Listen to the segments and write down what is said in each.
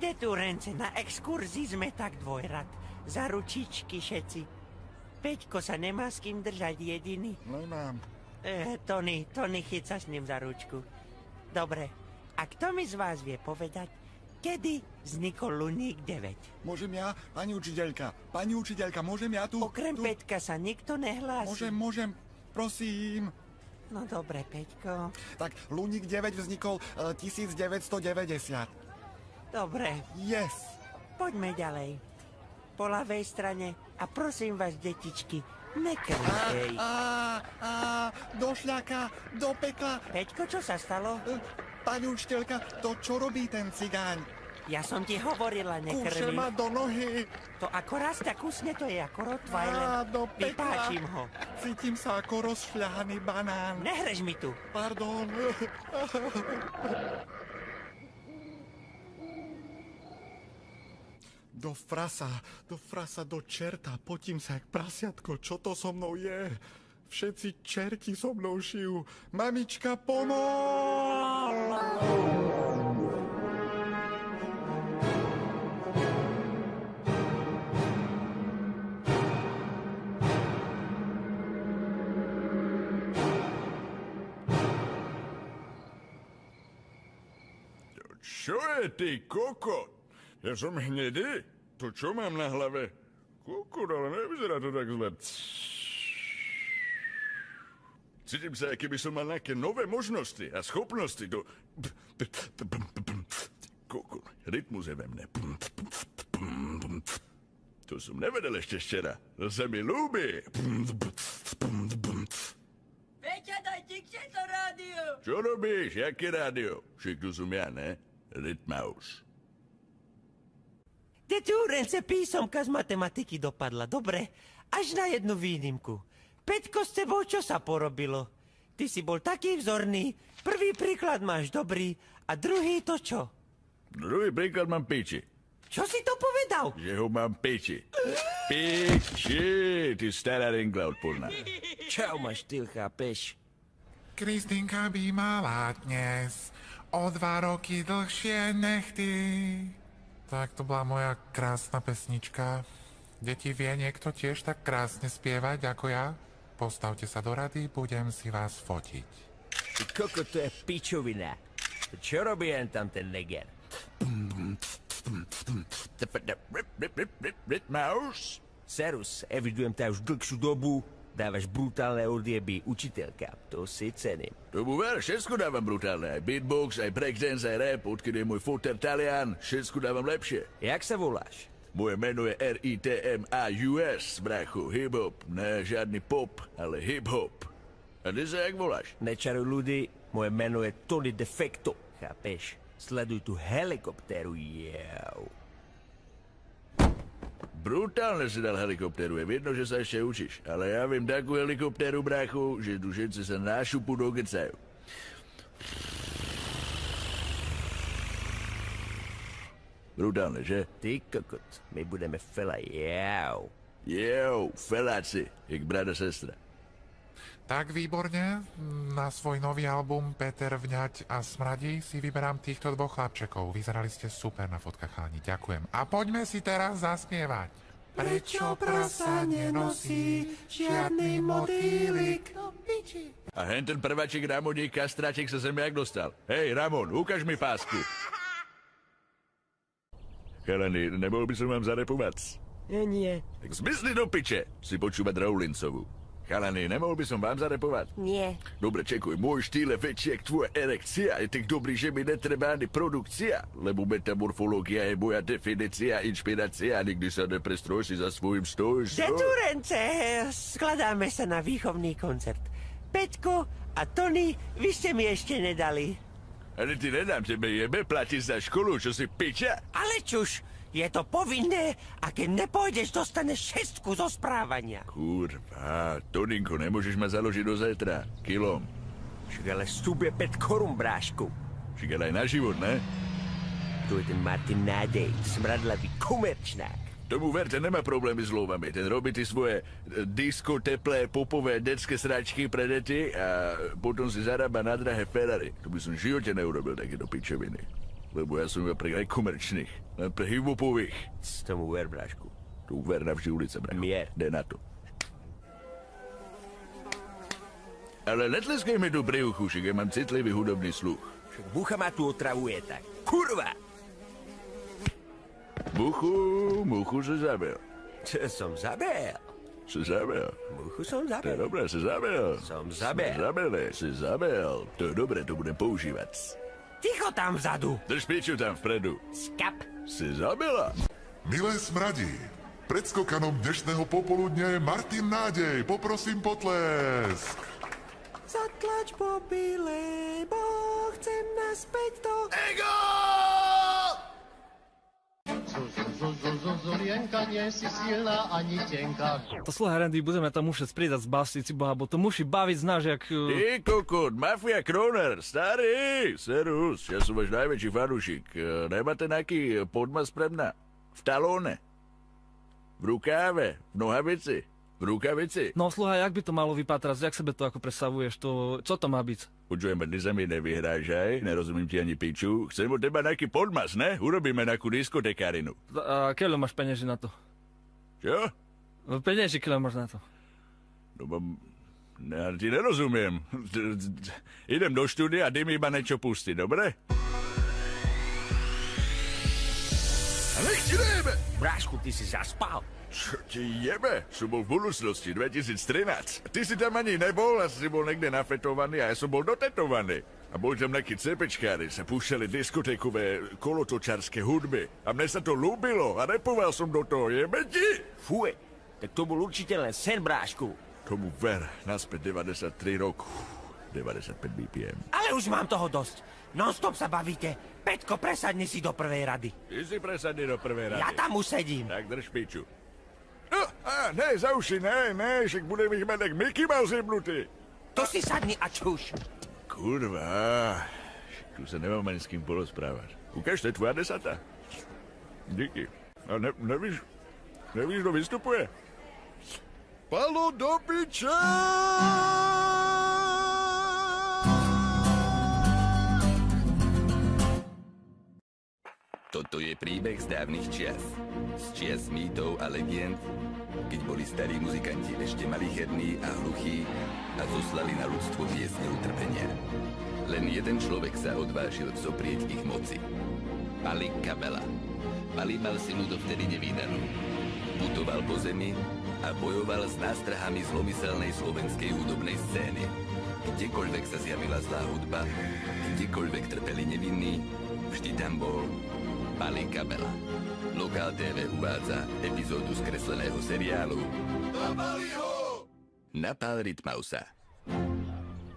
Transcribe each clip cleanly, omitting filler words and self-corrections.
Detúrence, na exkurzii sme tak dvojrad. Za ručičky všetci. Peťko sa nemá s kým držať jediný. Nemám. Tony, chyť sa s ním za ručku. Dobre, a kto mi z vás vie povedať, kedy vznikol Luník 9? Môžem ja, pani učiteľka? Pani učiteľka, môžem ja tu? Okrem Peťka sa nikto nehlási. Môžem, prosím. No dobre, Peťko. Tak, Luník 9 vznikol 1990. Dobre. Yes. Poďme ďalej. Po ľavej strane a prosím vás, detičky, nekrvej. Do šľaka, do pekla. Peťko, čo sa stalo? Pani učiteľka, to čo robí ten cigáň? Ja som ti hovorila, nekrvi. Kúše ma do nohy. To ako raz tak kusne, to je ako Rottweiler. Do pekla. Vypáčim ho. Cítim sa ako rozšľahaný banán. Nehrež mi tu. Pardon. Do frasa, do čerta, potím sa jak prasiatko, čo to so mnou je? Všetci čerti so mnou šijú. Mamička, pomôž! Čo je, ty kokot? Ja som hnedý? To čo mám na hlave? Kokot, ale nevyzerá to tak zle. Cítim sa, keby som mal nejaké nové možnosti a schopnosti do... Kokot, rytmus je ve mne. To som nevedel ešte včera. To sa mi ľúbi. Peťa, daj tikšie to rádio. Čo robíš? Jaké rádio? Však tu som ja, ne? Rytmaus. Detúrence, písomka z matematiky dopadla. Dobre, až na jednu výnimku. Peťko, s tebou čo sa porobilo? Ty si bol taký vzorný. Prvý príklad máš dobrý a druhý to čo? Druhý príklad mám piči. Čo si to povedal? Že ho mám piči. Piči, ty stará ringla odporná. Čau máš, ty chápeš? Kristýnka by mala dnes o 2 roky dlhšie nechty. Tak to bola moja krásna pesnička. Deti, vie niekto tiež tak krásne spievať ako ja? Postavte sa do rady, budem si vás fotiť. Koko, to je pičovina. Čo robí jen tam ten neger? Rytmaus? Serus, evidujem ťa už dlhšiu dobu. Dávaš brutálne odjeby učiteľka. To si cením. Tomu ver, všetko dávam brutálne. Aj beatbox, aj breakdance, aj rap. Odkedy je môj foter Talian, všetko dávam lepšie. Jak sa voláš? Moje meno je RITMAUS, brachu. Hip-hop. Ne, žiadny pop, ale hip-hop. A ty sa jak voláš? Nečaruj ľudí, moje meno je Tony Defecto. Chápeš? Sleduj tú helikoptéru, jau. Brutálne si dal helikoptéru, je vidno, že sa ešte učíš. Ale ja viem takú helikoptéru, brachu, že tu všetci sa na šupu dogecajú. Brutálne, že? Ty kokot, my budeme fela, jau. Jau, feláci, jak brada sestra. Tak výborne, na svoj nový album Peter Vňať a Smradí si vyberám týchto dvoch chlapčekov. Vyzerali ste super na fotkách, chalani, ďakujem. A poďme si teraz zaspievať. Prečo prasa nenosí žiadny motýlik? A hen ten prváčik Ramoník Kastráček sa sem jak dostal. Hej, Ramon, ukáž mi pásku. Chalani, nebol by som vám zarepovať? Nie. Tak zmizli do piče, si počúvať Rowlinsovu. Chalani, nemohol by som vám zarepovať? Nie. Dobre, čekuj, môj štýl je väčší jak tvoja erekcia. Je tak dobrý, že mi netreba ani produkcia. Lebo metamorfológia je moja definícia, inšpirácia. Nikdy sa neprestroj, si za svojím stojíš. Detúrence, skladáme sa na výchovný koncert. Peťko a Tony, vy ste mi ešte nedali. Ale ty nedám tebe jebe, platíš za školu, čo si piča? Ale čuž, je to povinné a keď nepôjdeš, dostaneš 6 zo správania. Kurva, Toninko, nemôžeš ma založiť do zajtra. Kilom. Však ale vstup je 5 korún, brášku. Však ale aj na život, ne? Tu je ten Martin Nádej, smradlavý komerčnák. Tomu verte, nemá problémy s lovami. Ten robí ty svoje disco, teplé, popové, detské sračky pre deti a potom si zarába na drahé Ferrari. To by som v živote neurobil takéto pičoviny. lebo ja som iba pre nekomerčných, len pre hip-hopových. Z tomu ver, brášku. Tu ver navždy ulice, bracho. Mier. Jde na to. Ale netleskej mi tu pri uchu, však ja mám citlivý hudobný sluch. Však Bucha ma tu otravuje tak. Kurva! Muchu se zabil. Čo som zabil? Se zabil. Buchu som To je zabil. dobré, se zabil. Som zabil. Se zabil. To je dobré, to budem používať. Ticho tam vzadu. Drž piču tam vpredu. Skap. Si zabila. Milé smradí, predskokanom dnešného popoludnia je Martin Nádej. Poprosím potlesk. Zatlač mobile, bo chcem naspäť do... Ego! Zulienka, nie si silná ani tenká. To sluchaj, Randy, budeme tam mušať spridať z basíci Boha, bo to muši baviť znáš, jak... Ty kokot, Mafia Kroner, starý, serus, ja som váš najväčší fanúšik. Nemáte nejaký podmas pre mňa? V talóne? V rukáve? V nohavici? V rukavici? No sluchaj, jak by to malo vypatrať, jak sebe to ako predstavuješ, to... Co to má byť? Počujem, ty sa mi nevyhrážaj, nerozumím ti ani piču. Chcem od teba nejaký podmas, ne? Urobíme nejakú diskotekárinu. A keľo máš penieži na to? Čo? Penieži, keľo máš na to? No mám... Ja ti nerozumiem. Idem do štúdia a ty mi iba niečo pusti, dobre? A nech ti nejebe! Brášku, ty si zaspal. Čo ti jebe? Som bol v budúcnosti 2013. Ty si tam ani nebol a si bol niekde nafetovaný a ja som bol dotetovaný. A boli tam nejakí cepečkári, sa púšťali diskotékové kolotočárske hudby. A mne sa to ľúbilo a repoval som do toho, jebe ti? Fuje, tak to bol určite len sen, brášku. Tomu ver, naspäť 93 roku. 95 BPM. Ale už mám toho dosť. Non-stop sa bavíte. Peťko, presadni si do prvej rady. Ty si presadni do prvej rady. Ja tam už sedím. Tak drž piču. No, ne, za uši, ne, však budem ich mať, jak Mickey Mouse jebnutý. Tu si sadni a čuš. Kurva, tu sa nemám ani s kým porozprávať. Ukáž, to je tvoja desata. Díky. A nevíš, kto vystupuje? Palo do piče! Toto je príbeh z dávnych čias. Z čias mýtov a legend, keď boli starí muzikanti ešte malicherní a hluchí a zoslali na ľudstvo piesne utrpenia. Len jeden človek sa odvážil zoprieť ich moci. Pali Kabela. Pali mal synu dovtedy nevídanú. Putoval po zemi a bojoval s nástrahami zlomyselnej slovenskej hudobnej scény. Kdekoľvek sa zjavila zlá hudba, kdekoľvek trpeli nevinní, vždy tam bol Pali Kabela. Lokál TV uvádza epizódu skresleného seriálu Napál Rytmausa.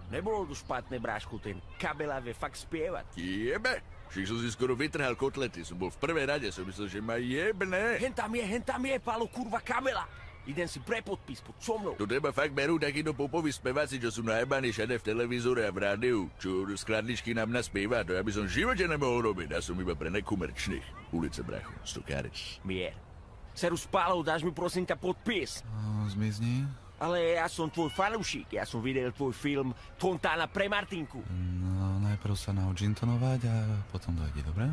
Nebolo to špatné, brášku, ten Kabela vie fakt spievať. Jebe! Však som si skoro vytrhal kotlety, som bol v prvej rade, som myslel, že ma jebne. Hen tam je, Palo, kurva, Kabela. Idem si pre podpis pod so mnou. To teba fakt berú takíto popoví speváci, čo sú najebaní všade v televízore a v rádiu, čo skladničky nám naspieva, to ja by som v živote nemohol robiť, ja som iba pre nekomerčných. Ulice, brachu, Stokáris. Mier. Serus, Palo, dáš mi prosím ťa podpis? Zmizni. Ale ja som tvoj fanúšik, ja som videl tvoj film Fontána pre Martinku. No, najprv sa nauč intonovať a potom dojde, dobre?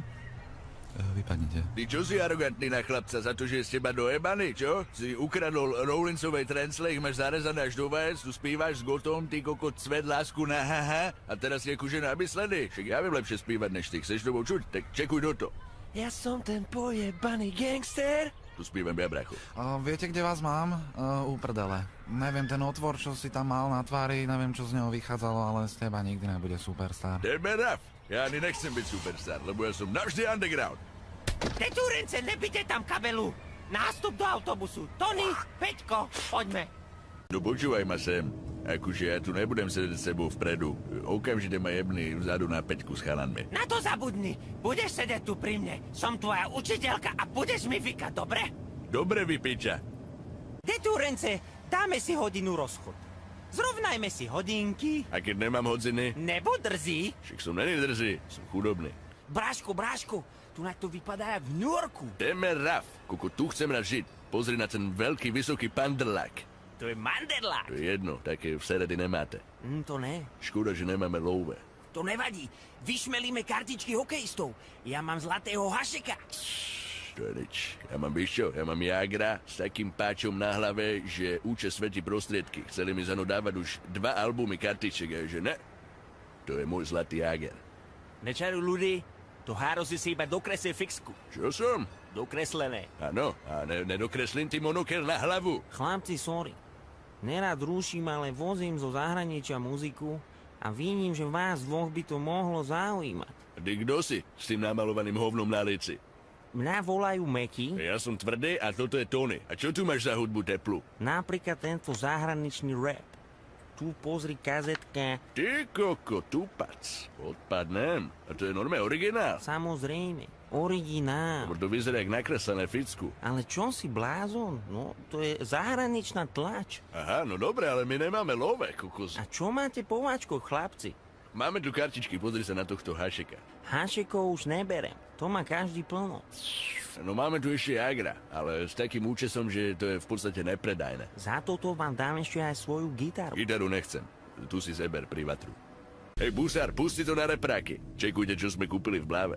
Vypadnite. Ty čo si arogantný na chlapca za to, že je z teba dojebaný, čo? Si ukradol Rowlincovej trencle, ich máš zarezané až do vajec, tu spívaš s Gotom, ty kokot cvet lásku na haha a teraz si akože namyslený. Však ja viem lepšie spívať než ty, chceš to počuť? Tak čekuj do to. Ja som ten pojebaný gangster. Tu spívam ja, bracho. Viete, kde vás mám? U prdele. Neviem, ten otvor, čo si tam mal na tvári, neviem, čo z neho vychádzalo, ale z teba nikdy nebude superstar. Tebe raf. Ja ani nechcem byť superstar, lebo ja som navždy underground. Tetúrence, nebite tam Kabelu. Nástup do autobusu. Tony, Peťko, poďme. No počúvaj ma sem. Akože ja tu nebudem sedieť s sebou vpredu. Okamžite ma jebni vzadu na Peťku s chalanmi. Na to zabudni. Budeš sedieť tu pri mne. Som tvoja učiteľka a budeš mi vykať, dobre? Dobre, vy piča. Tetúrence, dáme si hodinu rozchod. Zrovnajme si hodinky. A keď nemám hodziny? Nebo drzí. Však som není drzý, som chudobný. Brášku, tu na to vypadá jak v New Yorku. Temer raf, koko tu chcem raz žiť. Pozri na ten veľký, vysoký panderlák. To je Manderla. To je jedno, také v Seredy nemáte. To ne. Škoda, že nemáme love. To nevadí. Vyšmelíme kartičky hokejistov. Ja mám zlatého Hašeka. To je nič. Ja mám, víš čo, ja mám Jágra s takým páčom na hlave, že úče svetí prostriedky. Chceli mi za no dávať už 2 albumy kartiček, a že ne. To je môj zlatý Jáger. Nečaruj ľudí, to háro si iba dokreslil fixku. Čo som? Dokreslené. Áno, a nedokreslím ty monokel na hlavu. Chlapci, sorry. Nerad ruším, ale vozím zo zahraničia muziku a vidím, že vás dvoch by to mohlo zaujímať. Ty kto si s tým namalovaným hovnom na lici? Mňa volajú Meky. Ja som tvrdý a toto je Tony. A čo tu máš za hudbu teplú? Napríklad tento zahraničný rap. Tu pozri kazetka. Ty koko, tupac. Odpadnem. A to je normálne originál. Samozrejme, originál. To vyzerá jak nakreslené ficku. Ale čo si blázon? No, to je zahraničná tlač. Aha, no dobre, ale my nemáme love, kokos. A čo máte po váčkoch, chlapci? Máme tu kartičky, pozri sa na tohto Hašeka. Hašekov už neberem. To má každý plno. No máme tu ešte Jágra, ale s takým účesom, že to je v podstate nepredajné. Za toto vám dám ešte aj svoju gitaru. Gitaru nechcem. Tu si zeber privatru. Hej, busár, pusti to na repráky. Čekujte, čo sme kúpili v Bláve.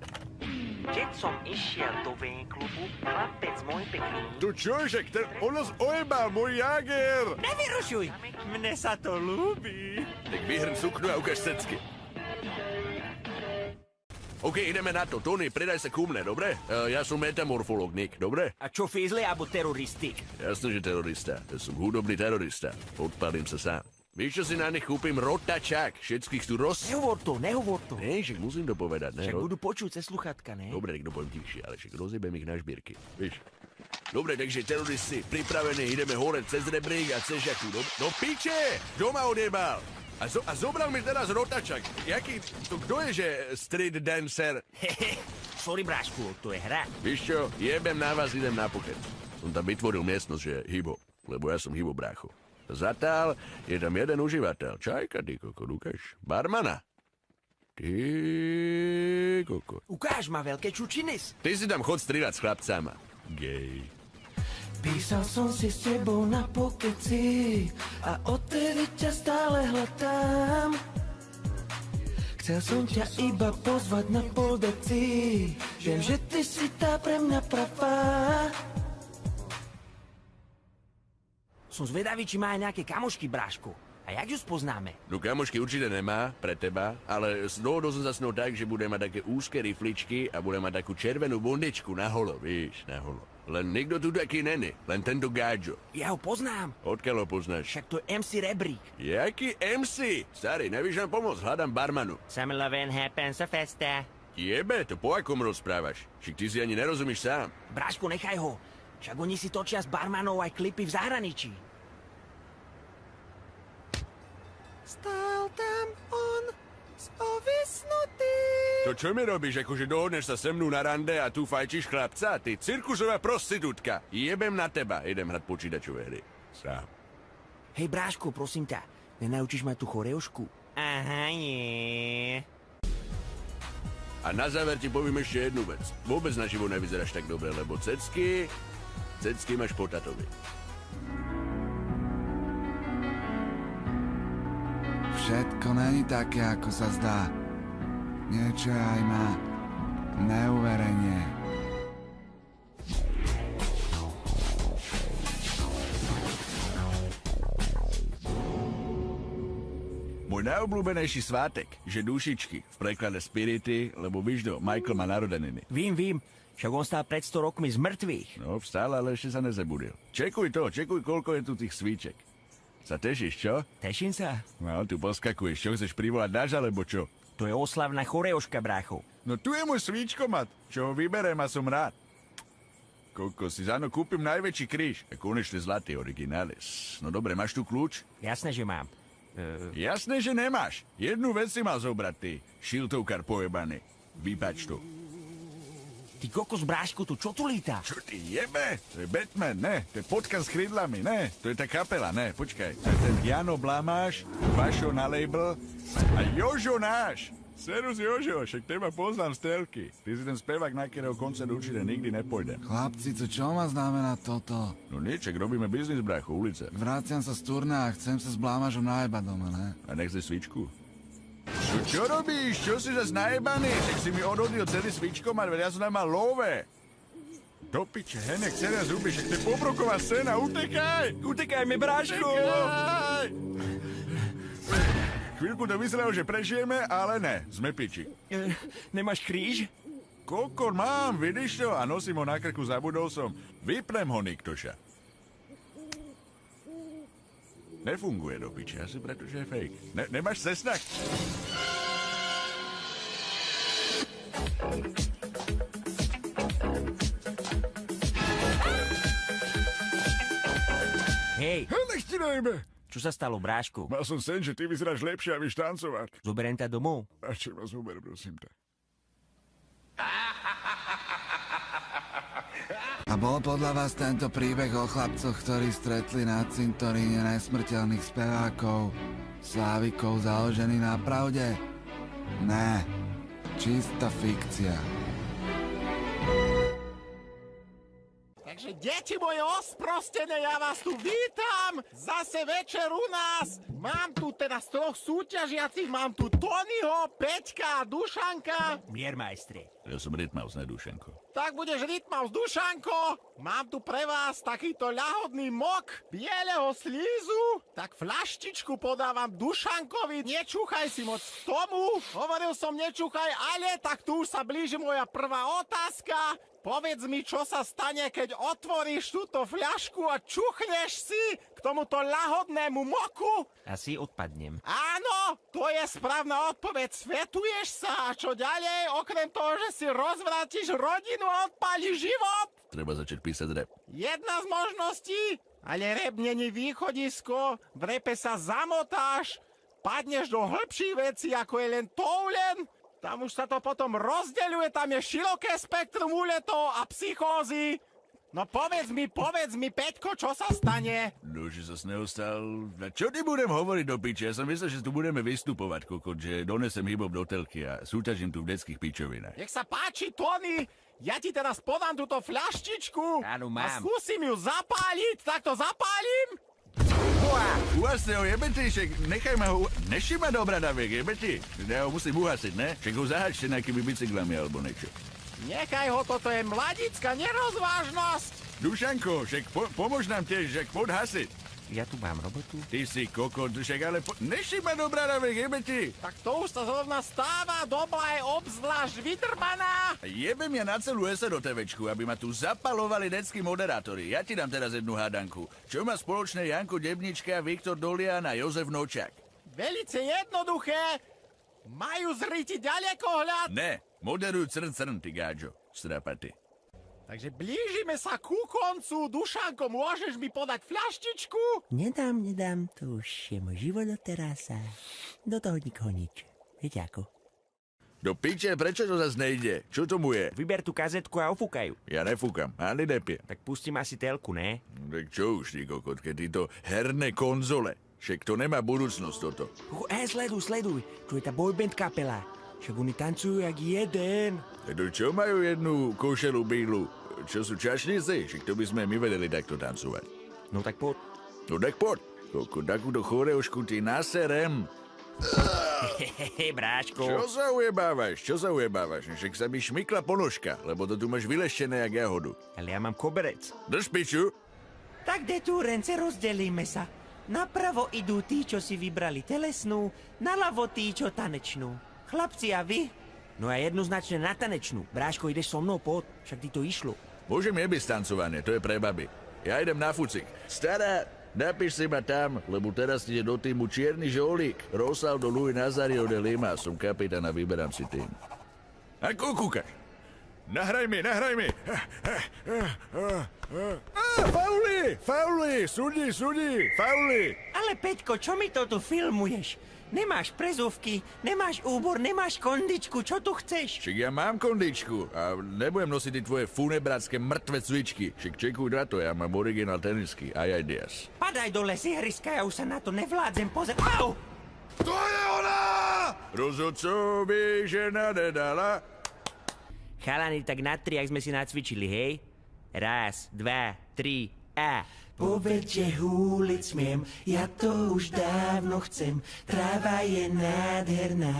Keď som išiel do V-klubu, chlapec môj pekný... Tu čože, on nás ojebal, môj Jáger! Nevyrušuj, mne sa to ľúbi. Tak vyhrň suknu a ukáž cecky. OK, ideme na to. Tony, predaj sa ku mne, dobre? Ja som metamorfolog, Nick, dobre? A čo fízli, alebo teroristik? Jasne, že terorista. Ja som hudobný terorista. Odpalím sa sám. Víš, čo si na nich kúpim? Rotačák. Všetkých tu Nehovor to. Ne, však musím to povedať, ne? Však budú počuť cez sluchatka, ne? Dobre, tak to poviem tichšie, ale však rozjebem ich na šbírky. Víš? Dobre, takže teroristi, pripravení, ideme hore cez rebrík a cez žaku. No piče! Kto ma odjebal? A zobral mi teraz rotačák. Jaký, to kto je, že street dancer? Sorry, brášku, to je hra. Víš čo, jebem na vás, idem na pokec. Som tam vytvoril miestnosť, že hibo, lebo ja som hibo brácho. Zatál je tam jeden užívateľ. Čajka, ty koko, ukáž. Barmana. Ty koko. Ukáž ma veľké čučinis. Ty si tam chod strieľať s chlapcama. Gej. Písal som si s tebou na pokeci a odtedy ťa stále hľadám. Chcel som ťa iba pozvať na poldeci. Viem, že ty si tá pre mňa pravá. Som zvedavý, či má aj nejaké kamošky, brášku. A jak ju spoznáme? No kamošky určite nemá pre teba, ale z dôvodov som zasnul tak, že bude mať také úzke rifličky a bude mať takú červenú bundičku na holo, víš, na holo. Len nikto tu taký není, len tento gáďo. Ja ho poznám. Odkiaľ ho poznáš? Však to je MC Rebrík. Jaký MC? Starý, nevíš nám pomôcť, hľadám barmanu. Some lovin' happens so festa. Jebe, to po akom rozprávaš? Však ty si ani nerozumíš sám. Brášku, nechaj ho. Však oni si točia s barmanov aj klipy v zahraničí. Stál tam on, ovisnutý. To čo mi robíš, akože dohodneš sa se mnou na rande a tu fajčíš chlapca? Ty cirkusová prostitútka. Jebem na teba. Idem hrať počítačové hry. Sám. Hej, brášku, prosím ťa, nenaučíš ma tú choreošku? Aha, nie. A na záver ti poviem ešte jednu vec. Vôbec na živo nevyzeráš tak dobre, lebo cecky máš po tatovi. Všetko není také, ako sa zdá. Niečo aj má neuverenie. Môj najobľúbenejší svátek, že dušičky, v preklade spirity, lebo víš do, Michael má narodeniny. Vím, však on stál pred 100 rokmi z mŕtvych. No, vstal, ale ešte sa nezabudil. Čekuj, koľko je tu tých svíček. Sa tešíš, čo? Teším sa. No, tu poskakuješ, čo chceš privolať náš, alebo čo? To je oslavná choreoška, brácho. No tu je môj svíčkomat, čo ho vyberiem a som rád. Koko, si záno kúpim najväčší kríž. A konečne zlatý originális. No dobre, máš tu kľúč? Jasné, že mám. Jasné, že nemáš. Jednu vec si mal zobrať, ty. Šiltovkar pojebaný. Vypač to. Ty kokos, brášku, tu čo tu líta? Čo ty jebe? To je Batman, ne? To je potka s krídlami, ne? To je tá kapela, ne? Počkaj. To je ten Jano Blamáš, Vašo na label a Jožo náš. Serus Jožo, však teba poznám z telky. Ty si ten spevák, na ktorého koncert určite nikdy nepôjde. Chlapci, to čo má znamená toto? No niečak, robíme biznis, brácho, ulice. Vraciam sa z turné a chcem sa s Blámažom najebať doma, ne? A nechceš svičku? Čo robíš? Čo si zas najebaný? Však si mi odhodil celý svičkomat, veď ja som tam mal love. Do piče, Henek, celé zuby, však to je pobroková scéna, utekaj! Utekajme, Bráško! Utekaj! Chvíľku to vyzeralo, že prežijeme, ale ne, sme piči. Nemáš kríž? Kokor mám, vidíš to? A nosím ho na krku, zabudol som. Vypnem ho, Niktoša. Nefunguje do piče, asi pretože je fake. Nemáš cesnak? Hej! Nech ti najme! Čo sa stalo, Bráško? Mal som sen, že ty vyzeráš lepšie a vieš tancovať. Zoberiem ťa domov. A čo ma zober, prosím ťa. A bol podľa vás tento príbeh o chlapcoch, ktorí stretli na cintoríne nesmrteľných spevákov, slávikov, založený na pravde? Ne, čistá fikcia. Takže deti moje osprostené, ja vás tu vítam! Zase večer u nás! Mám tu teda z troch súťažiacich, mám tu Tonyho, Peťka a Dušanka. Miermajstre. Ja som Rytmaus, ne Dušenko. Tak budeš Rytmaus, Dušanko. Mám tu pre vás takýto ľahodný mok bieleho slízu. Tak flaštičku podávam Dušankovi, nečúchaj si moc k tomu. Hovoril som nečúchaj, ale tak tu už sa blíži moja prvá otázka. Povedz mi, čo sa stane, keď otvoríš túto fľašku a čuchneš si k tomuto ľahodnému moku? Asi odpadnem. Áno, to je správna odpoveď. Svetuješ sa a čo ďalej? Okrem toho, že si rozvrátiš rodinu a odpálíš život? Treba začať písať rap. Jedna z možností, ale rap není východisko. V rape sa zamotáš, padneš do hĺbších vecí, ako je len toulen. Tam už sa to potom rozdeľuje, tam je široké spektrum úletov a psychózy. No povedz mi, Peťko, čo sa stane? No, že sa neostal... Čo ti budem hovoriť do piče? Ja som myslel, že tu budeme vystupovať, kokot, že donesem hip-hop do telky a súťažím tu v detských pičovinách. Nech sa páči, Tony, ja ti teraz podám túto fľaštičku. Áno, a mám. skúsim ju zapáliť, tak to zapálim. Uhasne ho, jebetýšek, nechaj ma ho... Neši ma do bradaviek, jebetý. Ja ho musím uhasiť, ne? Však ho zahačte nejakými bicyklami alebo niečo. Nechaj ho, toto je mladická nerozvážnosť. Dušanko, však pomôž nám tiež, však poď hasiť. Ja tu mám robotu. Ty si kokot, však ale neši ma do bradaviek, jebetý. Tak to už sa zrovna stáva, doba je obzvlášť vydrbaná. Jebem ja na celú SROTVčku, aby ma tu zapalovali detskí moderátori. Ja ti dám teraz jednu hádanku. Čo má spoločné Janko Debnička, Viktor Dolian a Jozef Nočák? Velice jednoduché. Majú zriti ďalekohľad. Ne, moderuj crn, ty gáďo, strapaty. Takže blížime sa ku koncu. Dušanko, môžeš mi podať fľaštičku? Nedám, to už je môj život doteraz a do toho nikoho nič. Viete ako? Do piče, prečo to zase nejde? Čo tomu je? Vyber tú kazetku a ofúkajú. Ja nefúkam, ani nepiem. Tak pustím asi telku, ne? Tak čo už, ty kokot, keď títo herné konzole. Však to nemá budúcnosť toto. Sleduj, tu je tá boyband kapela. Však oni tancujú jak jeden. Čo majú jednu košelu bílu? Čo sú čašníci? Však to by sme my vedeli takto tancovať. No tak poď. No tak poď. Koko, takúto choreošku ti naserem. Hehehe, Bráško. Čo sa ujebávaš? Však sa mi šmykla ponožka, lebo to tu máš vyleštené jak jahodu. Ale ja mám koberec. Drž piču. Tak, detúrence, rozdelíme sa. Napravo idú tí, čo si vybrali telesnú, naľavo tí, čo tanečnú. Chlapci, a vy? No a jednoznačne na tanečnú. Bráško, ideš so mnou, poď. Však ti to išlo. Môžem nebyť tancovanie, to je pre baby. Ja idem na fucik. Stará, napíš si ma tam, lebo teraz ide do týmu Čierny žolík. Rosaldo Luis Nazario de Lima, som kapitán a vyberám si tým. Ako kúkaš? Nahraj mi! Fauli! Súdi! Fauli! Ale Peťko, čo mi to tu filmuješ? Nemáš prezúvky, nemáš úbor, nemáš kondičku, čo tu chceš? Však ja mám kondičku a nebudem nosiť tie tvoje funebrácké mŕtve cvičky. Však čekuj na to, ja mám originál tenisky, aj Dias. Padaj dole, Sihriska, ja už sa na to nevládzem, Au! To je ona! Rozhodcovi žena nedala. Chalani, tak na 3, ak sme si nacvičili, hej? 1, 2, 3 Povedz, že húliť smiem, ja to už dávno chcem, tráva je nádherná.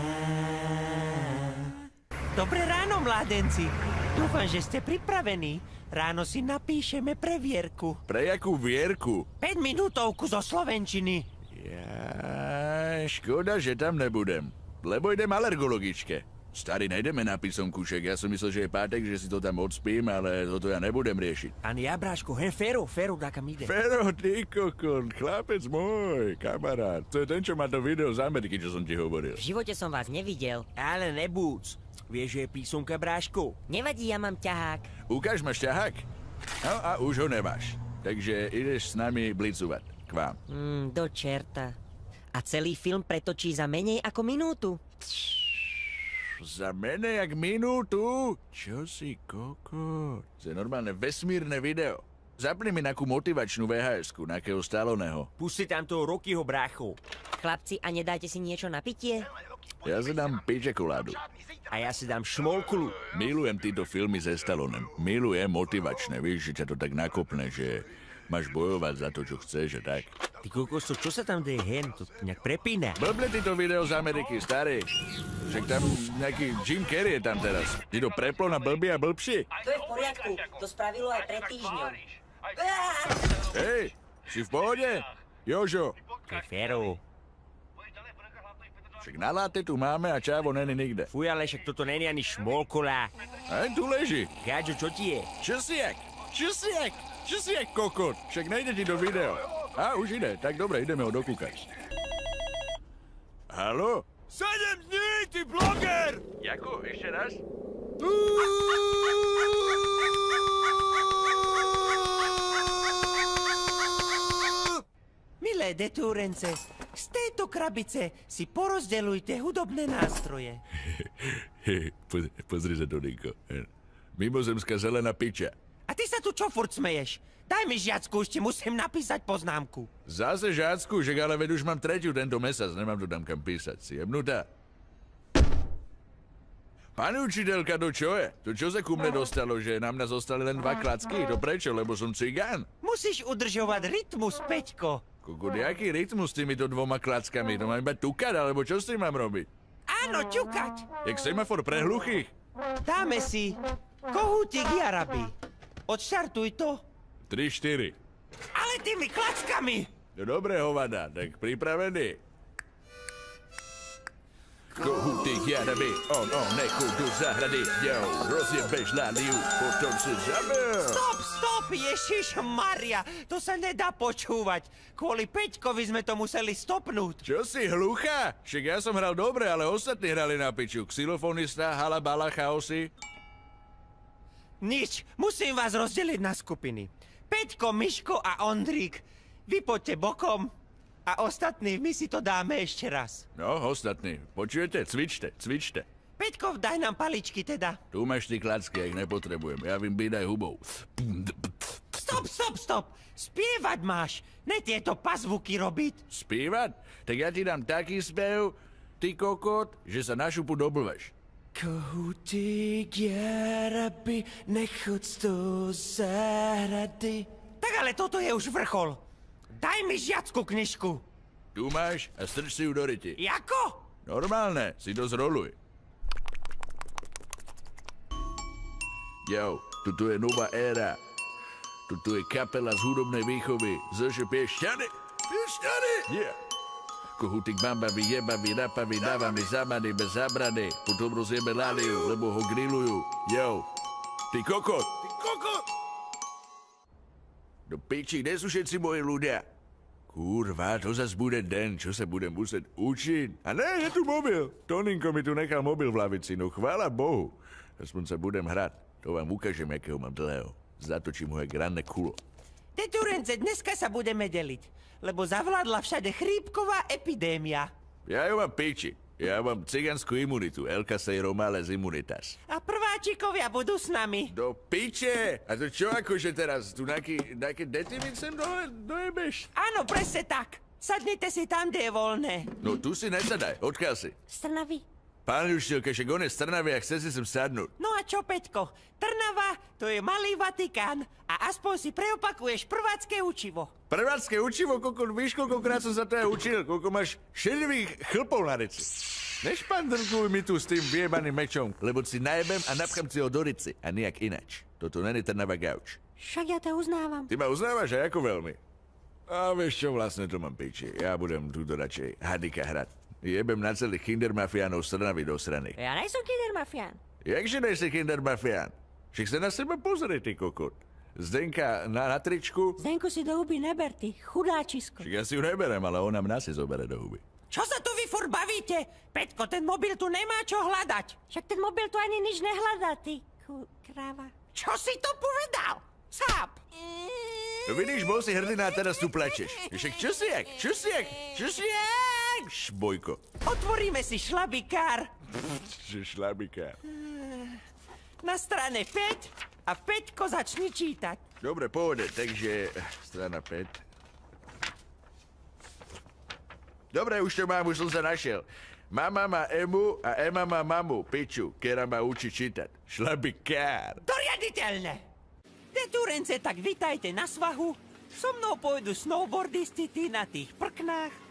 Dobré ráno, mládenci. Dúfam, že ste pripravení. Ráno si napíšeme previerku. Pre jakú vierku? 5 minútovku zo slovenčiny. Ja, škoda, že tam nebudem. Lebo idem alergologičke. Starý, nejdeme na písomkušek. Ja som myslel, že je pátek, že si to tam odspím, ale toto ja nebudem riešiť. Ani ja, bráško, Fero, dákam ide. Fero, ty kokon, chlapec môj, kamarát. To je ten, čo má to video z Ameriky, čo som ti hovoril. V živote som vás nevidel. Ale nebúc. Vieš, že je písomka, bráško? Nevadí, ja mám ťahák. Ukáž, máš ťahák? No a už ho nemáš. Takže ideš s nami blicovať k vám. Do čerta. A celý film pretočí za menej ako minútu. Za menej jak minútu? Čo si, koko? To je normálne vesmírne video. Zapni mi nejakú motivačnú VHS-ku, nejakého Stalloneho. Pusti tam toho Rockyho, brácho. Chlapci, a nedáte si niečo na pitie? Ja si dám pičekuládu. A ja si dám šmolkulu. Milujem títo filmy se Stallonem. Milujem motivačné, vieš, že ťa to tak nakopne, že máš bojovať za to, čo chceš, že tak. Ty kokos, čo sa tam deje hen? To nejak prepína. Blble ty to video z Ameriky, starý. Však tam nejaký Jim Carrey je tam teraz. Ty to preplo na blbý a blbší. To je v poriadku. To spravilo aj pred týždňom. Hej, si v pohode? Jožo. Fero. Však na láte tu máme a čávo není nikde. Fuj, ale však toto není ani šmolkola. Aj tu leží. Gáďo, čo ti je? Čo si jak kokot? Však nejde ti do video. A už ide, tak dobre, ideme ho dokúkať. Haló? 7 dní, ty bloger! Jako, ešte raz? Milé detúrence, z tejto krabice si porozdeľujte hudobné nástroje. Pozri sa, Doninko. Mimozemská zelená piča. A ty sa tu čo furt smeješ? Daj mi žiacku, už ti musím napísať poznámku. Zase žiacku, že ale veď už mám tretiu tento mesiac, nemám to tam kam písať, si jebnutá. Pani učiteľka, to čo je? To čo sa ku mne dostalo, že nám zostali len 2 klacky? To prečo, lebo som cigán? Musíš udržovať rytmus, Peťko. Kokot, jaký rytmus s týmito 2 klackami? To mám iba tukať, alebo čo s tým mám robiť? Áno, ťukať. Jak semafor pre hluchých? Dáme si kohútik Jaraby. Odštartuj to. 3-4. Ale tými klackami. No dobre, hovada, tak pripravený. Kohútik Jaraby, on, nechod do zahrady, jo, rozjebeš láliu, potom si zabil. Stop, Ježišmaria, to sa nedá počúvať. Kvôli Peťkovi sme to museli stopnúť. Čo si, hluchá? Však ja som hral dobre, ale ostatní hrali na piču. Xylofonista, halabala, chaosy. Nič, musím vás rozdeliť na skupiny. Peťko, Miško a Ondrík, vy poďte bokom. A ostatní, my si to dáme ešte raz. No, ostatní, počujete? Cvičte. Peťkov, daj nám paličky teda. Tu máš ty klacky, ja ich nepotrebujem. Ja vím bídaj hubou. Stop. Spievať máš, ne tieto pazvuky robiť. Spievať? Tak ja ti dám taký spev, ty kokot, že sa na šupu doblveš. Kohútik Jaraby, nechod do zahrady. Tak ale toto je už vrchol. Daj mi žiacku knižku. Tu máš a strč si ju do ryti. Jako? Normálne, si to zroluj. Jo, tuto je nová éra. Tuto je kapela z hudobnej výchovy. Zože piešťany. Yeah. Kohútik bamba vyjebavý, rapavý, dáva mi zamany bez zábrany. Potom rozjebe láliu, lebo ho grillujú. Jo, ty kokot. Do piči, kde sú všetci moji ľudia? Kurva, to zas bude den, čo sa budem musieť učiť. A ne, je tu mobil. Toninko mi tu nechal mobil v lavici, no chvála Bohu. Aspoň sa budem hrať. To vám ukážem, jakého mám dlhého. Zatočím ho jak ranné kulo. Deturence, dneska sa budeme deliť, lebo zavládla všade chrípková epidémia. Ja ju mám piči. Ja mám cigánsku imunitu, Elka Sejromales Immunitas. A prváčikovia budú s nami. Do piče! A to čo akože teraz? Tu nejaké dety mi sem dojebeš? Áno, presne tak. Sadnite si tam, kde je voľné. No tu si nesadaj, odkiaľ si? Z Trnavy. Pán Juštilka, však on je z Trnavy a chce si sem sadnúť. No a čo, Peťko? Trnava, to je malý Vatikán a aspoň si preopakuješ prvácké učivo. Prvácké učivo, víš, koľkokrát som sa to aj učil, koľko máš šedivých chlpov na reci. Nešpandrkuj mi tu s tým vyjebaným mečom, lebo si najebem a napchám si ho do rici a nijak inač. Toto není Trnava gauč. Však ja to uznávam. Ty ma uznávaš aj ako veľmi. A vieš čo, vlastne to mám piči. Ja budem túto radšej hadika hrať. Jebem na celých kindermafiánov z Trnavy do strany. Ja nejsem kindermafián. Jakže nejsi kindermafián? Však sa na seba pozri, ty kokot. Zdenka na tričku. Zdenku si do huby neber, ty chudáčisko. Však ja si ju neberem, ale ona mňa si zobere do huby. Čo sa tu vy furt bavíte? Peťko, ten mobil tu nemá čo hľadať. Však ten mobil tu ani nič nehľadá, ty kráva. Čo si to povedal? Sáp. No vidíš, bol si hrdina a teraz tu plačeš. Však čo si jak? Šbojko. Otvoríme si šlabikár. Šlabikár. Na strane 5 a Peťko začni čítať. Dobre, pohode, takže strana 5. Dobre, už to mám, už som sa našiel. Mama má Emu a Ema má mamu, piču, ktorá ma učí čítať. Šlabikár. To riaditeľné. Detúrence, tak vitajte na svahu. So mnou pôjdu snowboardisti, tí na tých prknách.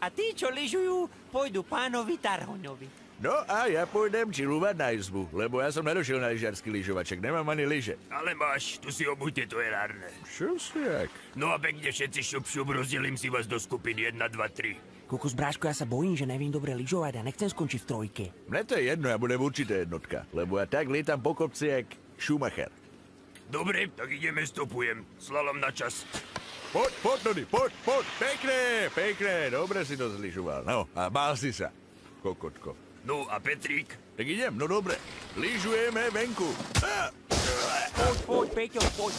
A tí, čo lyžujú, pôjdu pánovi Tarhoňovi. No a ja pôjdem čiľúvať na izbu, lebo ja som nedošiel na lyžiarsky lyžovaček, nemám ani lyže. Ale máš, tu si obujte, to je rárne. Čo si jak? No a pekne všetci šup, rozdelím si vás do skupín 1, 2, 3. Kukus, bráško, ja sa bojím, že neviem dobre lyžovať a nechcem skončiť v trojke. Mne to je jedno, ja budem určite jednotka, lebo ja tak lietam po kopci jak Schumacher. Dobre, tak ideme, stopujem. Slalom na čas. Poď, Nody, poď, pekné, dobre si to zlyžoval. No, a bál si sa, kokotko. No a Petrík? Tak idem, no dobre, lyžujeme venku. Poď, Peťo, poď.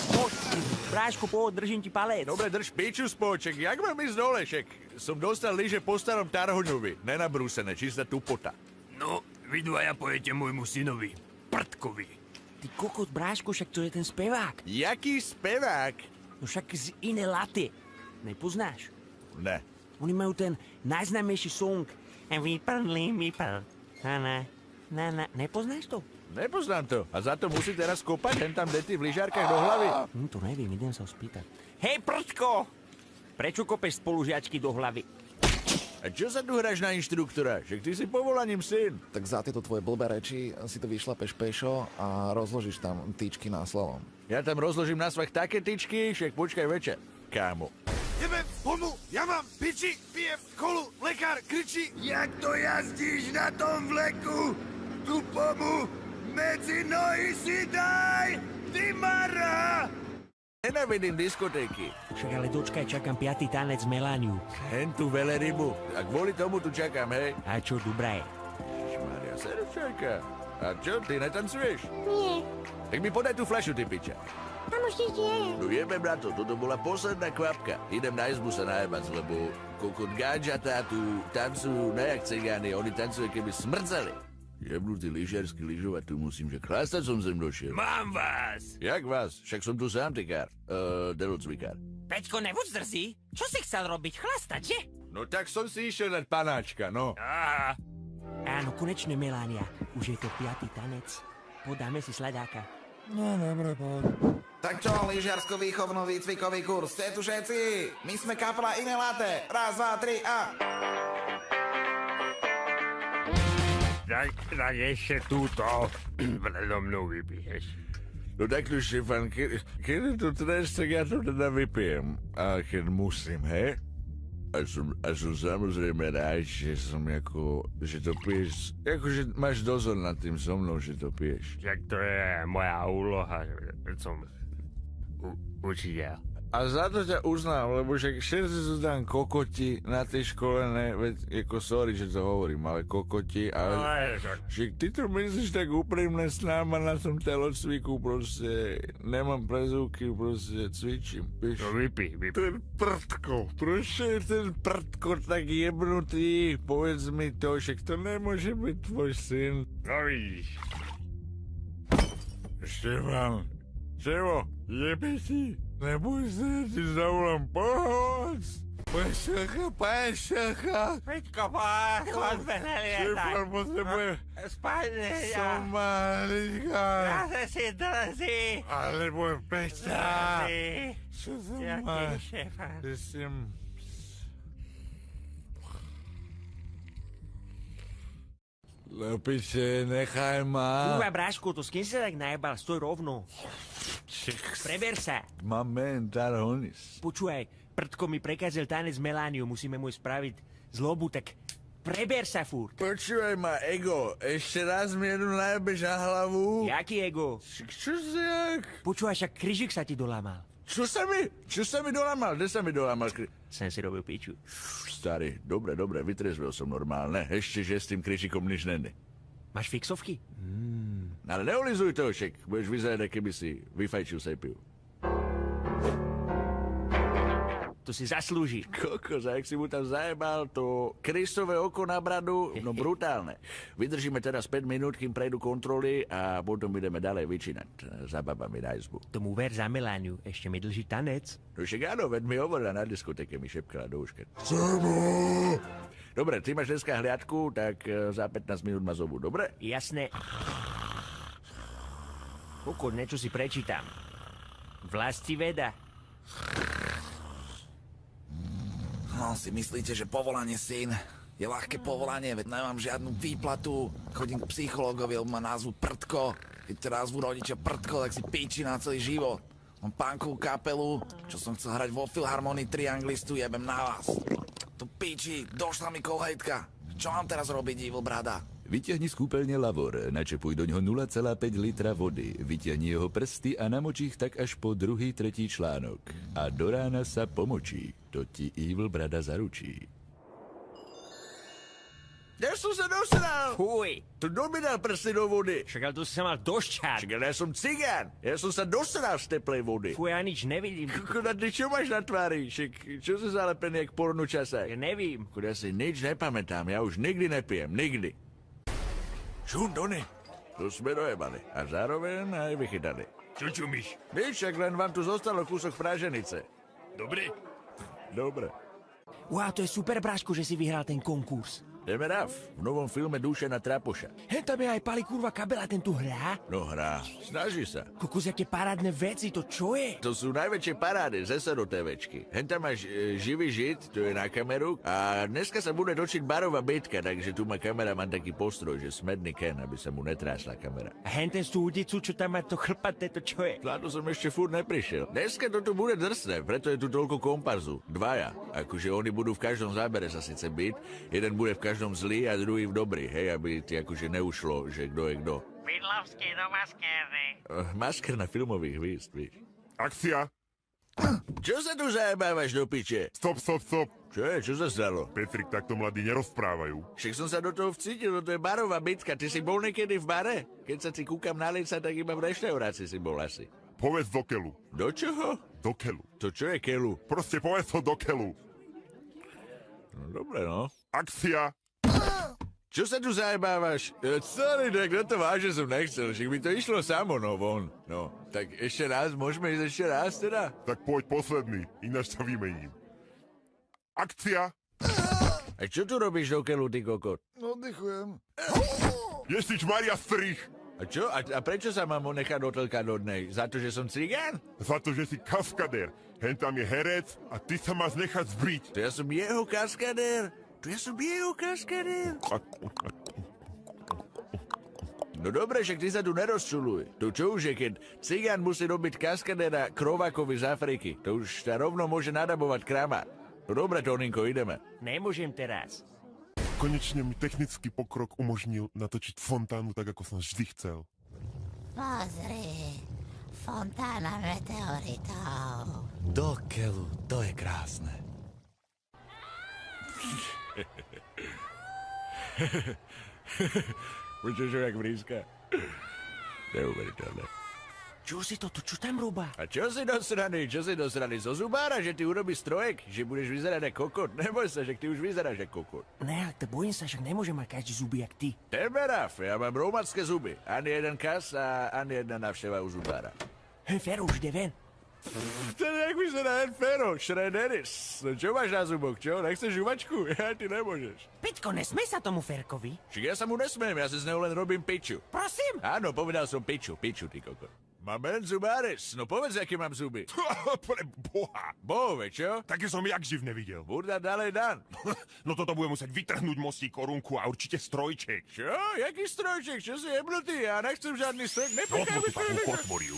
Bráško, poď, držím ti palec. Dobre, drž piču, spôček, jak mám ísť dole, však som dostal lyže po starom Tarhoňovi, nenabrúsené, čistá tupota. No, vy dvaja pojete môjmu synovi, Prtkovi. Ty kokot, bráško, však to je ten spevák. Jaký spevák? No však z Iné laty. Nepoznáš? Ne. Oni majú ten najznámejší song. Vypadli mi pal. Na. Nepoznáš to? Nepoznám to. A za to musí teraz kopať hen tam deti v lyžárkach do hlavy. To neviem, idem sa ho spýtať. Hej, Prtko! Prečo kopeš spolužiačky do hlavy? A čo sa tu hráš na inštruktora? Však ty si povolaním syn. Tak za tieto tvoje blbé reči si to vyšlapeš pešo a rozložíš tam tyčky na slalom. Ja tam rozložím na svach také tyčky, však počkaj večer, kámo. Jebe, pomu, ja mám piči, pijem kolu, lekár kričí. Jak to jazdíš na tom vleku? Tu pomu medzi nohy si daj, ty mara! Nenávidím diskotéky. Však ale dočkaj, čakám 5. tanec Melániu. Hen tu velerybu. A kvôli tomu tu čakám, hej? A čo, dobré? Ježišmaria, seručajka. A čo, ty netancuješ? Nie. Tak mi podaj tú fľašu, ty piča. Tam už nič nie je. No jebem na to, toto bola posledná kvapka. Idem na izbu sa najebať, lebo kokot gádžatá tu tancujú nejak cigány, oni tancujú, keby smrdzali. Jebnutý lyžiarsky lyžovať tu musím, že chlastať som sem došiel. Mám vás! Jak vás? Však som tu sám, tykár. Delocvikár. Peťko, nebuď zdrzí. Čo si chcel robiť? Chlastať, že? No tak som si išiel dať panáčka, no. Aha. Áno, konečne, Melánia. Už je to 5. tanec. Podáme si sladáka. No, dobre, poď. Tak čo, lyžiarsko-výchovnú výcvikový kurz, ste tu všetci? My sme kapela Iné laty. 1, 2, 3 a... Tak ešte túto predo mnou vypiješ. No tak tu, Štefan, keď tu trest, tak ja to teda vypijem. A keď musím, hej? A som samozrejme rád, že som že to piješ, že máš dozor nad tým so mnou, že to piješ. Však to je moja úloha, som učiteľ. A za to ťa uznám, lebo však všetci sú tam kokoti na tej škole, ne, veď, sorry, že to hovorím, ale kokoti, ale však ty to myslíš tak úprimne s náma na tom telocviku, proste, nemám prezúky, proste cvičím, vieš. No vypij. Ten Prtko, proste ten Prtko tak jebnutý, povedz mi to, však to nemôže byť tvoj syn. No vidíš. Štefan, Čevo, jebe si? Neboj sa, ja ti zavolám pomoc. Pešecha. Peťko, poďme nelietaj. Šifr, potrebujem. Spadne, Som malička. Zase si drzí. Ale môj Peťa. Drzí. Čo som Jaký šéfan. Ty si... Lepiče, nechaj ma. Kurva, brášku, to s kým sa tak najebal? Stoj rovno. Preber sa. Mám mentalhonis. Počúvaj, prdko mi prekazil tanec Melániu, musíme mu spraviť zlobu, tak preber sa furt. Počúvaj ma, ego, ešte raz mi jednu najebeš na hlavu. Jaký ego? Čo si jak? Počúvaj, však kryžik sa ti dolámal. Čo sa mi dolámal? Kde sa mi dolámal? Sem si robil piču. Starý, dobre, vytrezvel som normálne. Ešte, že s tým kryžikom nič nene. Máš fixovky? Ale neolizuj to, však. Budeš vyzerať, keby si vyfajčil sepiu. To si zaslúžiš. Kokos, a jak si mu tam zajebal to Kristové oko na bradu, no brutálne. Vydržíme teraz 5 minút, kým prejdú kontroly a potom ideme ďalej vyčínať za babami na izbu. Tomu ver za Melániu, ešte mi dlží tanec. No však áno, veď mi hovorila na diskotéke, mi šepkala do uška. Dobre, ty máš dneska hliadku, tak za 15 minút ma zobu, dobre? Jasné. Kokot, niečo si prečítam. Vlastiveda. No, si myslíte, že povolanie syn je ľahké povolanie, veď nemám žiadnu výplatu, chodím k psychologovi, lebo ma názvu Prdko. Keď ťa názvu rodičia Prdko, tak si píči na celý život. Mám punkovú kapelu, čo som chcel hrať vo Filharmonii Trianglistu, jebem na vás. Tu píči, došla mi kolhejtka. Čo mám teraz robiť, Evil Brada? Vyťahni z kúpeľne lavor, načepuj do ňoho 0,5 litra vody, vyťahni jeho prsty a namočí ich tak až po 2., 3. článok. A do rána sa pomočí. To ti Evil Brada zaručí. Ja som sa dosral! Fuj! To kto mi dal prsty do vody? Však ale tu si sa mal došťať. Však ja som cigán. Ja som sa dosral z teplej vody. Fuj, ja nič nevidím. Kuda, ty čo máš na tvári? Však čo si zalepený jak pornu časák? Ja nevím. Kuda, ja si nič nepamätám. Ja už nikdy nepijem. Nikdy. Šun, Dony. Tu sme dojebali. A zároveň aj vychytali. Čo čumíš? Víš, však len vám tu zostalo kúsok práženice. Dobre? Dobre. Wow, to je super, brášku, že si vyhral ten konkurs. Jdeme Raf, v novom filme Duše na Trapoša. Hen tam je aj Pali kurva Kabela, ten tu hrá? No hrá, snaží sa. Kokos, jaké parádne veci, to čo je? To sú najväčšie parády z SRO TVčky. Hen tam máš živý žid, to je na kameru. A dneska sa bude točiť barová bitka, takže tu má kameraman taký postroj, že smedný Ken, aby sa mu netrásla kamera. A hen ten súdicu, čo tam má to chlpaté, to čo je? Na to som ešte furt neprišiel. Dneska to tu bude drsné, preto je tu toľko komparzu. Dvaja. Akože oni budú v každom zábere sa síce byť, jeden bude v každom zlý a druhý v dobrý, hej, aby ti akože neušlo, že kto je kto. Bydlovský do maskérny. Masker na filmových hvízd, víš. Akcia! Čo sa tu zajebávaš do piče? Stop. Čo je? Čo sa stalo? Petrik, takto mladí nerozprávajú. Však som sa do toho vcítil, to je barová bitka. Ty si bol niekedy v bare? Keď sa ti kúkam na lica, tak iba v reštaurácii si bol asi. Povedz do keľu. Do čoho? Do keľu. To čo je keľu? Proste povedz to do keľu. No dobre, no. Akcia! Čo sa tu zajebávaš? Sorry, tak to vážne som nechcel, však by to išlo samo, no von. No, tak ešte raz, môžeme ísť ešte raz teda? Tak poď posledný, ináč sa vymením. Akcia! A čo tu robíš do keľu, ty kokot? Oddychujem. Ježiš Maria strich! A čo? A prečo sa mám nechať otlkať od nej? Za to, že som cigán? Za to, že si kaskadér. Hen tam je herec a ty sa máš nechať zbriť. To ja som jeho kaskadér. No dobre, však ty sa tu nerozčuluj. To čo už je, keď cigán musí robiť kaskadéra Krovákovi z Afriky. To už sa rovno môže nadabovať kramár. No dobre, Toninko, ideme. Nemôžem teraz. Konečne mi technický pokrok umožnil natočiť fontánu tak, ako som vždy chcel. Pozri, fontána meteoritov. Do keľu, to je krásne. Počuť, že jak vrýska? Neuveriteľné. Čo si to, čo tam robá? A čo si dosraný? Zo zubára, že ty urobíš strojek? Že budeš vyzerať ako kokot? Neboj sa, že ty už vyzeráš ako kokot. Ne, ale to bojím sa, však nemôžem mať každý zuby jak ty. Temeraf, ja mám romanské zuby. Ani jeden kas a ani jedna návšteva u zubára. Fero, už ide ven. To nejak vyzerá Enfero, Shredderis. No čo máš na zuboch, čo? Nechceš žuvačku? Ja, ty nemôžeš. Peťko, nesmej sa tomu Ferkovi. Však ja sa mu nesmiem, ja si z neho len robím piču. Prosím? Áno, povedal som piču, ty kokot. Mám zubares, no povedz, aké mám zuby. Pre boha. Bohove, čo? Také som jak živ nevidel. Burda dalej dan. No toto bude musieť vytrhnúť mostí korunku a určite strojček. Čo? Jaký strojček? Čo si jebnutý? Ja nechcem žiadny strojček. Nepokaj mi takú kotvoriu.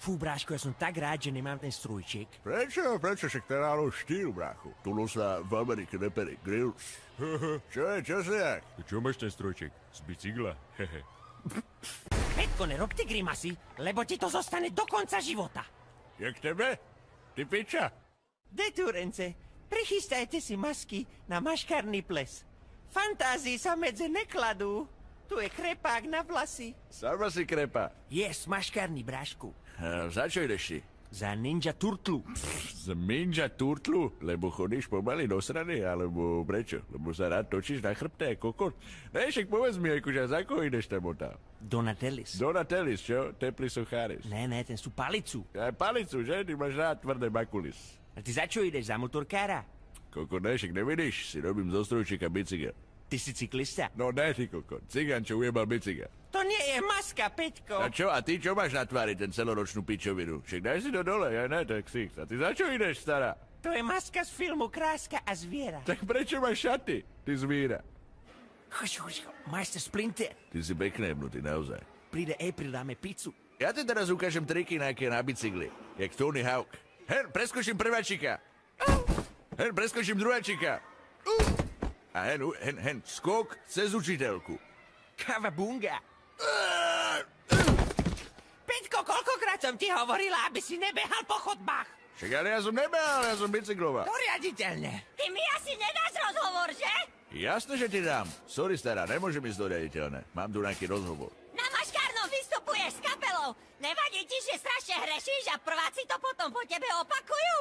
Fú, bráško, ja som tak rád, že nemám ten strujček. Prečo? Však to je ráno štýl, brácho. Tu sa v Amerike nepere grills. Čo je, čo si jak? Čo máš ten strojček? Z bicykla? Petko, nerob ty grimasy, lebo ti to zostane do konca života. Jak tebe? Ty piča? Detúrence, prichystajte si masky na maškarný ples. Fantázii sa medze nekladú. Tu je krepák na vlasy. Sama si krepa. Yes, maškarný, brášku. Za čo ideš ty? Za Ninja Turtlu. Z Ninja Turtlu? Lebo chodíš pomaly do strany, alebo prečo? Lebo sa rád točíš na chrbte, kokot? Ne, však povedz mi, akože za koho ideš tam tam? Donatellis. Donatellis, čo? Tepli Socharis. Ne, ten sú palicu. Aj palicu, že? Ty máš rád tvrdé makulis. A ty za čo ideš? Za motorkára? Kokot, ne, však nevidíš, si robím zo strojčeka bicykel. Ty si cyklista? No ne, ty kokot, cigan, čo ujebal bicykel. To nie je maska, Peťko. A čo? A ty čo máš na tvári ten celoročnú pičovinu? Však daj si to dole, ja ne, tak si. A ty za čo ideš, stará? To je maska z filmu Kráska a zviera. Tak prečo máš šaty, ty zvíra? Choď, majster Splinter. Ty si pekný jebnutý, naozaj. Príde April, dáme pizzu. Ja ti teraz ukážem triky nejaké na bicykli, jak Tony Hawk. Hen, preskočím prváčika. Hen, preskočím druháčika. A hen, skok cez učiteľku. Kavabunga. Peťko, koľkokrát som ti hovorila, aby si nebehal po chodbách? Však ale ja som nebehal, ja som bicykloval. Doriaditeľne. Ty mi asi nedáš rozhovor, že? Jasne, že ti dám. Sorry, stará, nemôžem ísť doriaditeľne. Mám tu nejaký rozhovor. Na maškárnom vystupuješ s kapelou. Nevadí ti, že strašne hrešíš a prváci to potom po tebe opakujú?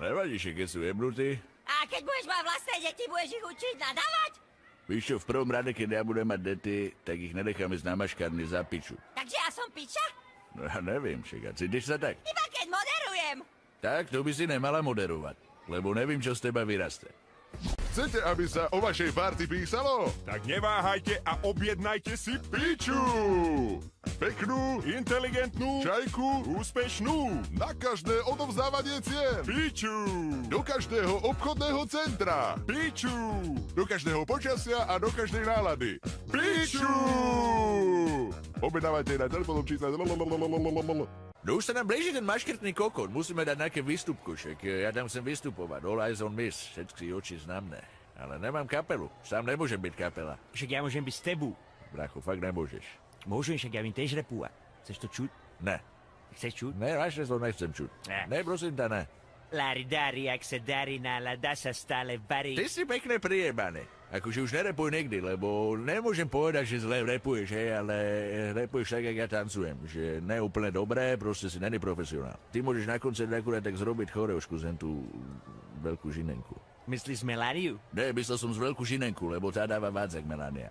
Nevadí, že keď sú jebnutí. A keď budeš mať vlastné deti, budeš ich učiť nadávať? Víš čo, v prvom rade, keď ja budem mať deti, tak ich nenechám ísť na maškárny za piču. Takže ja som piča? No ja neviem, však, a cítiš sa tak? Iba keď moderujem. Tak, to by si nemala moderovať, lebo neviem, čo z teba vyraste. Chcete, aby sa o vašej party písalo? Tak neváhajte a objednajte si piču! Peknú, Inteligentnú, čajku, úspešnú, na každé odovzdávanie cien. piču! Do každého obchodného centra. Piču! Do každého počasia a do každej nálady. Piču! Objednávajte na telefónnom čísle. No už sa nám blíži ten maškrtný kokot, musíme dať nejaké výstupku, však ja tam chcem vystupovať, all eyes on miss, všetky oči znamné. Ale nemám kapelu, sám nemôžem byť kapela. Však ja môžem byť s tebou. Brachu, fakt nemôžeš. Môžem, však ja vím tiež repúvať. Chceš to čuť? Ne. Chceš čuť? Ne, vaše to nechcem čuť. Ne, prosím ťa, ne. Lári dári, ak sa darí, nálada sa stále varí. Ty si pekne priebaný. Akože už nerepuj nikdy, lebo nemôžem povedať, že zle repuješ, hej, ale repuješ tak, jak ja tancujem. Že ne úplne dobré, proste si není profesionál. Ty môžeš na koncert akurát tak zrobiť choreošku z tú veľkú žinenku. Myslíš Melaniu? Ne, myslel som z veľkú žinenku, lebo tá dáva vádzak Melania.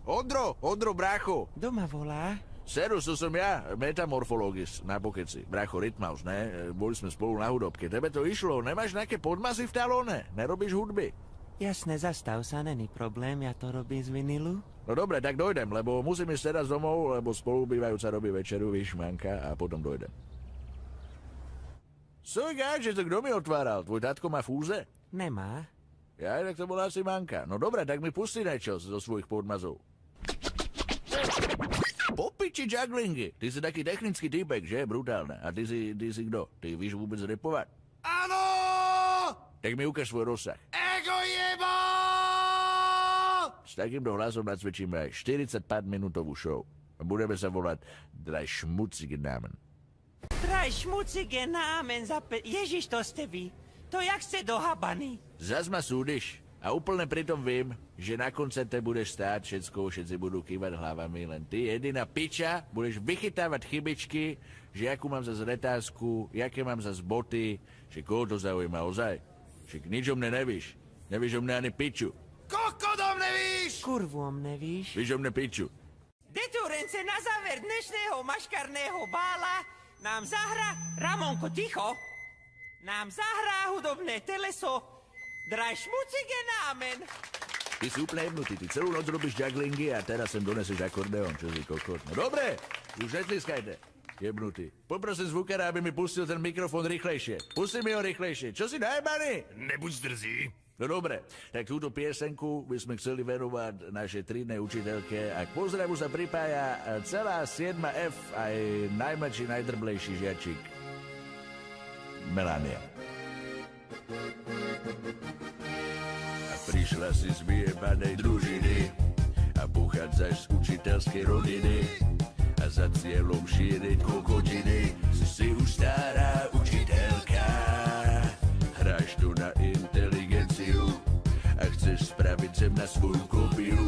Ondro, brácho! Doma volá? Serus, to som ja, metamorfologis na Pokeci. Brácho, Rytmaus, ne? Boli sme spolu na hudobke. Tebe to išlo, nemáš nejaké podmazy v talóne? Nerobíš hudby? Jasne, zastav sa, není problém, ja to robím z vinilu. No dobre, tak dojdem, lebo musím ísť teraz domov, lebo spolubývajúca robí večeru, víš, manka, a potom dojdem. Že to kto mi otváral? Tvoj tatko má fúze? Nemá. Ja, tak to bola asi manka. No dobre, tak mi pustí niečo zo svojich podmazov. Popiči jugglingy. Ty si taký technický týpek, že? Brutálne. A ty si kto? Ty víš vôbec repovať? Áno! Tak mi ukáž svoj rozsah. Ego jeba! S takýmto hlasom nacvičíme aj 45-minútovú show. Budeme sa volať Drei schmutzige Namen. Drei schmutzige Namen za Ježiš, to ste vy. To jak ste dohabaný. Zas ma súdiš. A úplne pritom viem, že na koncerte budeš stáť všetci budú kývať hlavami, len ty, jediná piča, budeš vychytávať chybičky, že akú mám zas retázku, jaké mám zas boty, že koho to zaujíma ozaj. Že nič o mne nevíš. Nevíš o mne ani piču. Kokodom nevíš! Kurvom nevíš. Víš o mne piču. záver dnešného maškarného bála nám zahrá... Ramonko, ticho! Nám zahrá hudobné teleso Drašmucigen Amen. Ty si úplne jebnutý, ty celú noc robíš jugglingy a teraz sem doneseš akordeón, čo si kokot. No dobre, už netliskajte. Jebnutý. Poprosím zvukára, aby mi pustil ten mikrofón rýchlejšie. Pusti mi ho rýchlejšie. Čo si najebaný? Nebuď drzý. No dobre, tak túto piesenku by sme chceli venovať našej trídnej učiteľke a k pozdravu sa pripája celá 7F aj najmladší, najdrblejší žiačik. Melania. A prišla si z vyjebanej družiny a pochádzaš z učiteľskej rodiny a za cieľom šíriť kokotiny si už stará učiteľka. Hráš tu na inteligenciu a chceš spraviť sem na svoju kopiu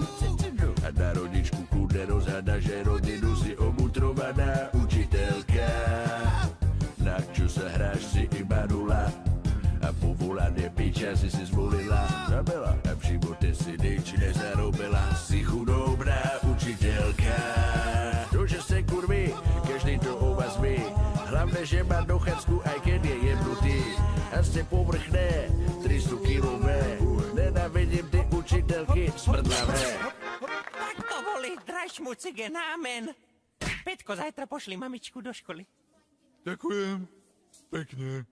a na rodičku kľudne rozhada, že rodinu si omutrovaná učiteľka. Na čo sa hráš si iba nula a povolanie piča si zvolila. Zabela a v živote si nič nezarobila. Si chudobná učiteľka. To, že ste kurvy, každý to o vás ví. Hlavne, že má dochádzku, aj keď je jebnutý. A ste povrchné, 300 kilové. Nenávidím ty učiteľky smrdlavé. Tak to boli Drašmucigen Amen. Petko, zajtra pošli mamičku do školy. Ďakujem. Pekne.